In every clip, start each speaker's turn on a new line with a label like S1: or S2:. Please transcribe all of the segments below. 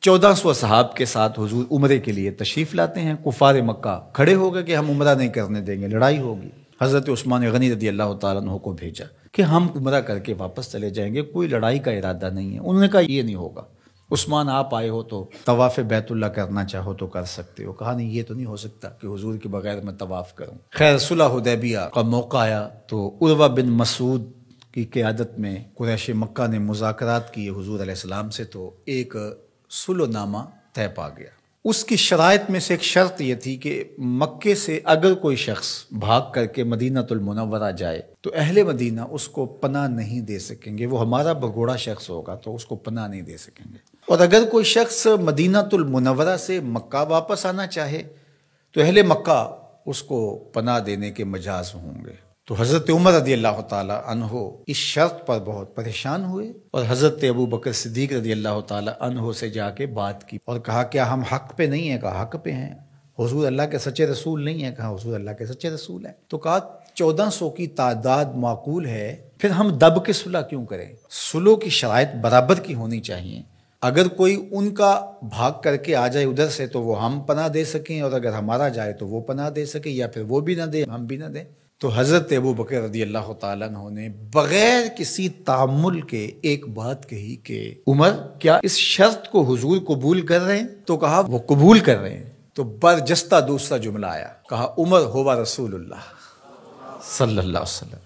S1: 1400 صحاب کے ساتھ حضور عمرے کے لیے تشریف لاتے ہیں. کفار مکہ کھڑے ہو گئے کہ ہم عمرہ نہیں کرنے دیں گے، لڑائی ہوگی. حضرت عثمان غنی رضی اللہ تعالیٰ عنہ کو بھیجا کہ ہم عمرہ کر کے واپس چلے جائیں گے، کوئی لڑائی کا ارادہ نہیں ہے. انہوں نے کہا یہ نہیں ہوگا. عثمان آپ آئے ہو تو طواف بیت اللہ کرنا چاہو تو کر سکتے ہو. کہا نہیں یہ تو نہیں ہو سکتا کہ حضور کے بغیر میں طواف کروں. خیر صلح حدیبیہ کا موقع آیا تو عروہ بن مسعود کی قیادت میں قریش مکہ نے مذاکرات کیے حضور علیہ السلام سے، تو ایک صلح نامہ طے پا گیا. اس کی شرائط میں سے ایک شرط یہ تھی کہ مکے سے اگر کوئی شخص بھاگ کر کے مدینہ المنورہ جائے تو اہل مدینہ اس کو پناہ نہیں دے سکیں گے. وہ ہمارا بگوڑا شخص ہوگا تو اس کو پناہ نہیں دے سکیں گے. اور اگر کوئی شخص مدینہ المنورہ سے مکہ واپس آنا چاہے تو اہل مکہ اس کو پناہ دینے کے مجاز ہوں گے. تو حضرت عمر رضی اللہ تعالی عنہ اس شرط پر بہت پریشان ہوئے اور حضرت ابو بکر صدیق رضی اللہ تعالی عنہ سے جا کے بات کی اور کہا کیا ہم حق پہ نہیں ہیں؟ کہا حق پہ ہیں. حضور اللہ کے سچے رسول نہیں ہیں؟ کہا حضور اللہ کے سچے رسول ہیں. تو کہا 1400 کی تعداد معقول ہے، پھر ہم دب کے صلح کیوں کریں؟ صلح کی شرائط برابر کی ہونی چاہیے. اگر کوئی ان کا بھاگ کر کے آ جائے ادھر سے تو وہ ہم پناہ دے سکیں، اور اگر ہمارا جائے تو وہ پناہ دے سکیں، یا پھر وہ بھی نہ دے ہم بھی نہ دیں. تو حضرت ابو بکر رضی اللہ تعالیٰ عنہ نے بغیر کسی تعامل کے ایک بات کہی کہ عمر کیا اس شرط کو حضور قبول کر رہے ہیں؟ تو کہا وہ قبول کر رہے ہیں. تو برجستہ دوسرا جملہ آیا، کہا عمر ہوا رسول اللہ صلی اللہ علیہ وسلم.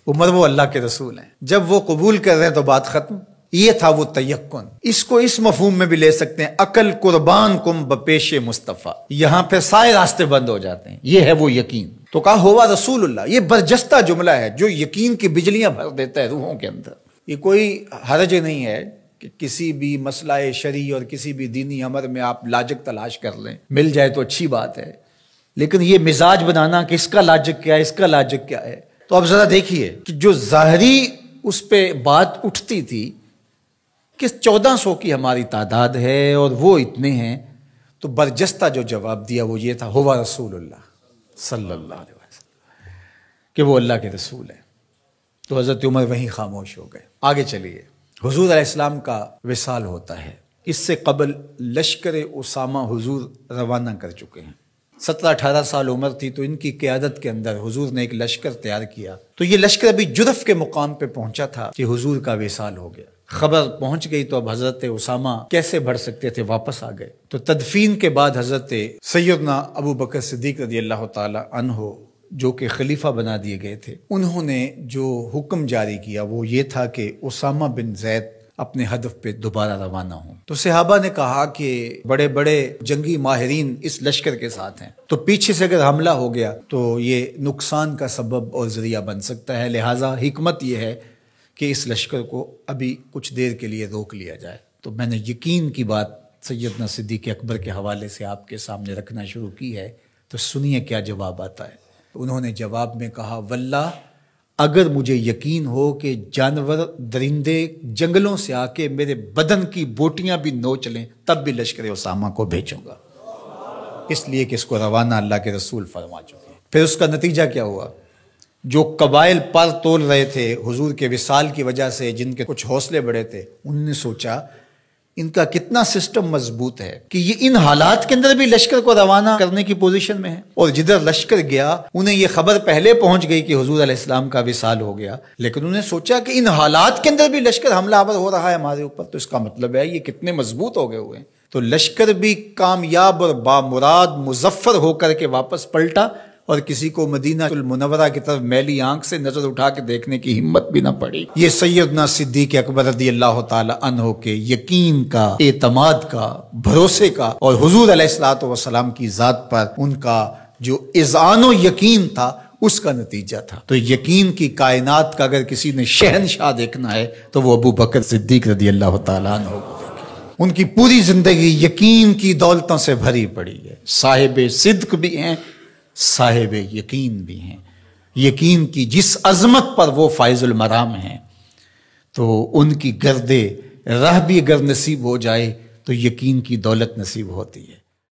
S1: عمر وہ اللہ کے رسول ہیں. جب وہ قبول کر رہے ہیں تو بات ختم. یہ تھا وہ تیقن. اس کو اس مفہوم میں بھی لے سکتے ہیں، عقل قربان کم بپیش مصطفیٰ. یہاں پہ سارے راستے بند ہو جاتے ہیں. یہ ہے وہ یقین. تو کہا ہوا رسول اللہ. یہ برجستہ جملہ ہے جو یقین کی بجلیاں بھر دیتا ہے روحوں کے اندر. یہ کوئی حرج نہیں ہے کہ کسی بھی مسئلہ شرعی اور کسی بھی دینی امر میں آپ لاجک تلاش کر لیں، مل جائے تو اچھی بات ہے. لیکن یہ مزاج بنانا کہ اس کا لاجک کیا ہے، اس کا لاجک کیا ہے. تو اب ذرا دیکھیے کہ جو ظاہری اس پہ بات اٹھتی تھی کہ 1400 کی ہماری تعداد ہے اور وہ اتنے ہیں، تو برجستہ جو جواب دیا وہ یہ تھا ہوا رسول اللہ صلی اللہ علیہ وسلم، کہ وہ اللہ کے رسول ہیں. تو حضرت عمر وہیں خاموش ہو گئے. آگے چلیے. حضور علیہ السلام کا وصال ہوتا ہے. اس سے قبل لشکر اسامہ حضور روانہ کر چکے ہیں. 17-18 سال عمر تھی تو ان کی قیادت کے اندر حضور نے ایک لشکر تیار کیا. تو یہ لشکر ابھی جرف کے مقام پہ پہنچا تھا کہ حضور کا وصال ہو گیا. خبر پہنچ گئی تو اب حضرت اسامہ کیسے بڑھ سکتے تھے، واپس آ گئے. تو تدفین کے بعد حضرت سیدنا ابو بکر صدیق رضی اللہ تعالی عنہ جو کہ خلیفہ بنا دیے گئے تھے، انہوں نے جو حکم جاری کیا وہ یہ تھا کہ اسامہ بن زید اپنے ہدف پہ دوبارہ روانہ ہوں. تو صحابہ نے کہا کہ بڑے بڑے جنگی ماہرین اس لشکر کے ساتھ ہیں، تو پیچھے سے اگر حملہ ہو گیا تو یہ نقصان کا سبب اور ذریعہ بن سکتا ہے. لہٰذا حکمت یہ ہے کہ اس لشکر کو ابھی کچھ دیر کے لیے روک لیا جائے. تو میں نے یقین کی بات سیدنا صدیق اکبر کے حوالے سے آپ کے سامنے رکھنا شروع کی ہے. تو سنیے کیا جواب آتا ہے. انہوں نے جواب میں کہا واللہ اگر مجھے یقین ہو کہ جانور درندے جنگلوں سے آ کے میرے بدن کی بوٹیاں بھی نوچ لیں تب بھی لشکر اسامہ کو بھیجوں گا، اس لیے کہ اس کو روانہ اللہ کے رسول فرما چکے ہیں. پھر اس کا نتیجہ کیا ہوا؟ جو قبائل پر تول رہے تھے حضور کے وصال کی وجہ سے، جن کے کچھ حوصلے بڑے تھے، انہوں نے سوچا ان کا کتنا سسٹم مضبوط ہے کہ یہ ان حالات کے اندر بھی لشکر کو روانہ کرنے کی پوزیشن میں ہے. اور جدھر لشکر گیا انہیں یہ خبر پہلے پہنچ گئی کہ حضور علیہ السلام کا وصال ہو گیا، لیکن انہوں نے سوچا کہ ان حالات کے اندر بھی لشکر حملہ آور ہو رہا ہے ہمارے اوپر، تو اس کا مطلب ہے یہ کتنے مضبوط ہو گئے ہوئے ہیں. تو لشکر بھی کامیاب اور بامراد مظفر ہو کر کے واپس پلٹا، اور کسی کو مدینہ المنورہ کی طرف میلی آنکھ سے نظر اٹھا کے دیکھنے کی ہمت بھی نہ پڑی. یہ سیدنا صدیق اکبر رضی اللہ تعالی عنہ کے یقین کا، اعتماد کا، بھروسے کا، اور حضور علیہ الصلوۃ والسلام کی ذات پر ان کا جو اذعان و یقین تھا اس کا نتیجہ تھا. تو یقین کی کائنات کا اگر کسی نے شہنشاہ دیکھنا ہے تو وہ ابو بکر صدیق رضی اللہ تعالی عنہ کو دیکھے. ان کی پوری زندگی یقین کی دولتوں سے بھری پڑی ہے. صاحب صدق بھی ہیں، صاحب یقین بھی ہیں. یقین کی جس عظمت پر وہ فائز المرام ہیں، تو ان کی گردے راہ بھی اگر نصیب ہو جائے تو یقین کی دولت نصیب ہوتی ہے.